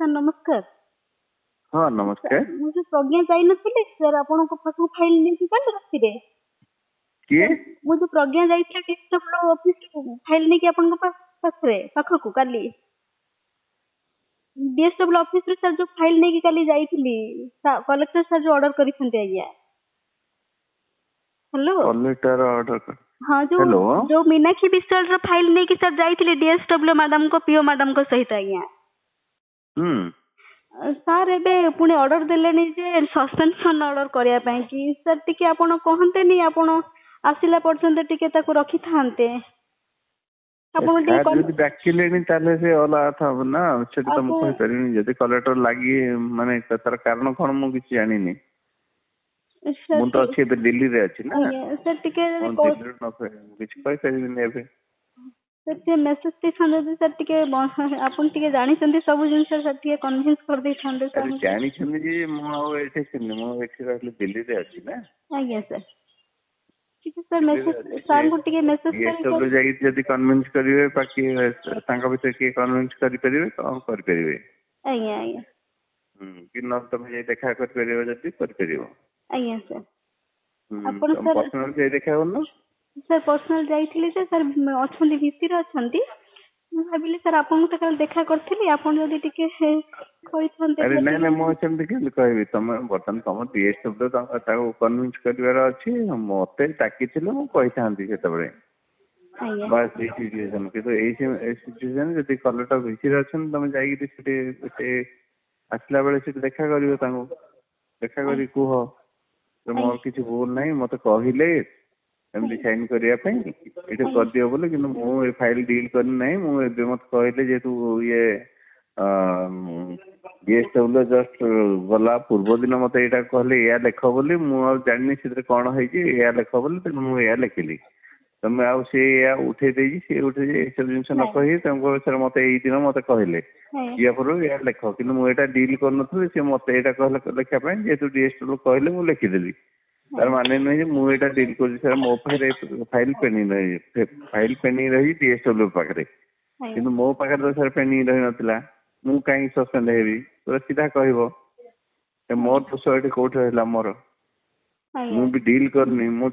Sir ନମସ୍କାର। ହଁ ନମସ୍କାର। ମୁଁ ଯୋଉ ପ୍ରଜ୍ଞା ଯାଇନଥିଲି ସାର୍ ଆପଣଙ୍କ ପାଖକୁ ଫାଇଲ ନେଇକି କାଲି ରାତିରେ। କିଏ? ମୁଁ ଯୋଉ ପ୍ରଜ୍ଞା ଯାଇଥିଲି ଡିଏସ୍ଡବ୍ଲ୍ୟୁ ଅଫିସ ଫାଇଲ ନେଇକି ଆପଣଙ୍କ ପାଖକୁ କାଲି ଡିଏସ୍ଡବ୍ଲ୍ୟୁ ଅଫିସରେ ସାର୍ ଯୋଉ ଫାଇଲ ନେଇକି କାଲି ଯାଇଥିଲି କଲେକ୍ଟର ସାର୍ ଯୋଉ ଅର୍ଡର କରିଛନ୍ତି ଆଜ୍ଞା। ହ୍ୟାଲୋ କଲେକ୍ଟର ଅର୍ଡର ହଁ ଯୋଉ ମୀନାକ୍ଷୀ ବିଶ୍ୱାଳର ଫାଇଲ ନେଇକି ସାର୍ ଯାଇଥିଲେ ଡିଏସ୍ଡବ୍ଲ୍ୟୁ ମ୍ୟାଡାମଙ୍କ ପିଓ ମ୍ୟାଡାମଙ୍କ ସହିତ ଆଜ୍ଞା। ସାର୍ ଏବେ ପୁଣି ଅର୍ଡର ଦେଲେଣି ଯେ ସସ୍ପେନସନ ଅର୍ଡର କରିବା ପାଇଁ କି ସାର୍ ଟିକେ ଆପଣ କହନ୍ତେନି ଆପଣ ଆସିଲା ପର୍ଯ୍ୟନ୍ତ ଟିକେ ତାକୁ ରଖିଥାନ୍ତେ। ଆପଣ ଟିକେ ଯଦି ଡାକିଲେଣି ତାହେଲେ ସେ ଅଲଗା କଥା ହବ ନା, ସେଟା ତ ମୁଁ କହିପାରିବିନି। ଯଦି କଲେକ୍ଟର ଲାଗି ମାନେ ତାର କାରଣ କଣ ମୁଁ କିଛି ଜାଣିନି। ମୁଁ ତ ଅଛି ଏବେ ଦିଲ୍ଲୀରେ ଅଛି ନା, ଟିକେ କିଛି କହିପାରିବିନି ଏବେ। ଟିକେ ମେସେଜ ଦେଇଥାନ୍ତେ ସାର୍, ଟିକେ ଆପଣ ଟିକେ ଜାଣିଛନ୍ତି ସବୁ ଜିନିଷ ସାର୍, ଟିକେ କନଭିନ୍ସ କରିଦେଇଥାନ୍ତେ ସାର୍। ଜାଣିଛନ୍ତି ଯେ ମୁଁ ଆଉ ଏଠି ଥିଲି, ମୁଁ ଏଠି ରହିଲି ଦିଲ୍ଲୀରେ ଅଛି ନା। ଆଜ୍ଞା ସାର୍ ଟିକେ ସାର୍ ମେସେଜ ସାର୍ଙ୍କୁ ଟିକେ ମେସେଜ କରି ଯାଇକି ଯଦି କନଭିନ୍ସ କରିବେ, ବାକି ତାଙ୍କ ଭିତରେ କିଏ କନଭିନ୍ସ କରିପାରିବେ କଣ କରିପାରିବେ। ଆଜ୍ଞା ଆଜ୍ଞା କି ନ ତମେ ଯାଇ ଦେଖା କରିପାରିବ ଯଦି କରିପାରିବ। ଆଜ୍ଞା ସାର୍ ଆପଣ ସାର୍ ପର୍ସନାଲ ଯାଇ ଦେଖା କରୁନ। ସାର୍ ପର୍ସନାଲ ଯାଇଥିଲି ଯେ ସାର୍ ଅଛନ୍ତି ଭିତରେ ଅଛନ୍ତି। ମୁଁ ଭାବିଲି ସାର୍ ଆପଣଙ୍କୁ ତ କାଲି ଦେଖା କରିଥିଲି, ଆପଣ ଯଦି ଟିକେ କହିଥାନ୍ତେ। ନାଇଁ ନାଇଁ ମୁଁ ସେମିତି କେମିତି କହିବି। ତମେ ବର୍ତ୍ତମାନ ତମ ଡିଏସ୍ଡବ୍ଲ୍ୟୁ ତାକୁ କନଭିନ୍ସ କରିବାର ଅଛି। ମତେ ଡାକିଥିଲେ ମୁଁ କହିଥାନ୍ତି ସେତେବେଳେ। ବାସ୍ ଏଇ ସିଚୁଏସନ, କିନ୍ତୁ ଏଇ ସିଚୁଏସନ ଯଦି କଲେକ୍ଟର ଭିତରେ ଅଛନ୍ତି ତମେ ଯାଇକି ସେଠି ଆସିଲା ବେଳେ ସେଠି ଦେଖା କରିବ, ତାଙ୍କୁ ଦେଖା କରି କୁହ ମୋର କିଛି ଭୁଲ ନାହିଁ, ମତେ କହିଲେ ଏମିତି ସାଇନ କରିବା ପାଇଁ ଏଇଟା କରିଦିଅ ବୋଲି, କିନ୍ତୁ ମୁଁ ଏ ଫାଇଲ ଡିଲ୍ କରିନି ନାହିଁ। ମୁଁ ଏବେ ମତେ କହିଲେ ଯେହେତୁ ଇଏ ଡିଏସ୍ଡବ୍ଲ୍ୟୁ ଜଷ୍ଟ ଗଲା ପୂର୍ବ ଦିନ ମତେ ଏଇଟା କହିଲେ ଏଇଆ ଲେଖ ବୋଲି, ମୁଁ ଆଉ ଜାଣିନି ସେଥିରେ କଣ ହେଇଛି, ଏଇଆ ଲେଖ ବୋଲି, ତେଣୁ ମୁଁ ଏଇଆ ଲେଖିଲି। ତମେ ଆଉ ସେ ଏଇଆ ଉଠେଇ ଦେଇଛି, ସେ ଉଠେଇ ଏସବୁ ଜିନିଷ ନ କହି ତାଙ୍କ ବିଷୟରେ ମତେ ଏଇ ଦିନ ମତେ କହିଲେ ୟା ପୂର୍ବରୁ ଏଇଆ ଲେଖ, କିନ୍ତୁ ମୁଁ ଏଇଟା ଡିଲ୍ କରିନଥିଲି। ସେ ମତେ ଏଇଟା କହିଲେ ଲେଖିବା ପାଇଁ, ଯେହେତୁ ଡିଏସ୍ଡବ୍ଲ୍ୟୁ କହିଲେ ମୁଁ ଲେଖିଦେଲି। ତାର ମାନେ ନୁହେଁ ଯେ ମୁଁ ଏଇଟା ଡିଲ୍ କରୁଛି ସାର୍। ମୋ ପାଖରେ ଫାଇଲ ପେଣ୍ଡିଂ ରହି ଡିଏସ୍ଡବ୍ଲ୍ୟୁ ପାଖରେ, କିନ୍ତୁ ମୋ ପାଖରେ ତ ସାର୍ ପେଣ୍ଡିଂ ରହିନଥିଲା। ମୁଁ କାହିଁକି ସସ୍ପେଣ୍ଡ ହେବି? ପୁରା ସିଧା କହିବ। ମୋର ଦୋଷ ଏଠି କୋଉଠି ରହିଲା ମୋର? ମୁଁ ବି ଡିଲ୍ କରିନି। ମୁଁ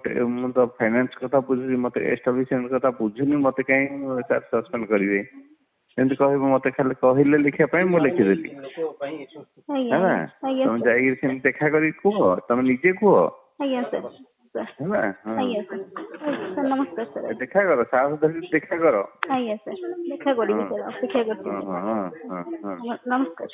ତ ଫାଇନାନ୍ସ କଥା ବୁଝୁଛି, ମତେ ଏଷ୍ଟାବ୍ଲିଶମେଣ୍ଟ କଥା ବୁଝୁନି। ମତେ କାହିଁକି ସାର୍ ସସ୍ପେଣ୍ଡ କରିବେ? ସେମିତି କହିବ। ମତେ ଖାଲି କହିଲେ ଲେଖିବା ପାଇଁ ମୁଁ ଲେଖିଦେଲି। ହେଲା, ତମେ ଯାଇକି ସେମିତି ଦେଖା କରିକି କୁହ, ତମେ ନିଜେ କୁହ। ହେଲା, ନମସ୍କାର। ଦେଖା କର, ସାହସ ଧରିକି ଦେଖା କର। ଆଜ୍ଞା ସାର୍ ଦେଖା କରିବି ସାର୍, ଅପେକ୍ଷା କରିବି। ହଁ ହଁ ହଁ ହଁ ନମସ୍କାର।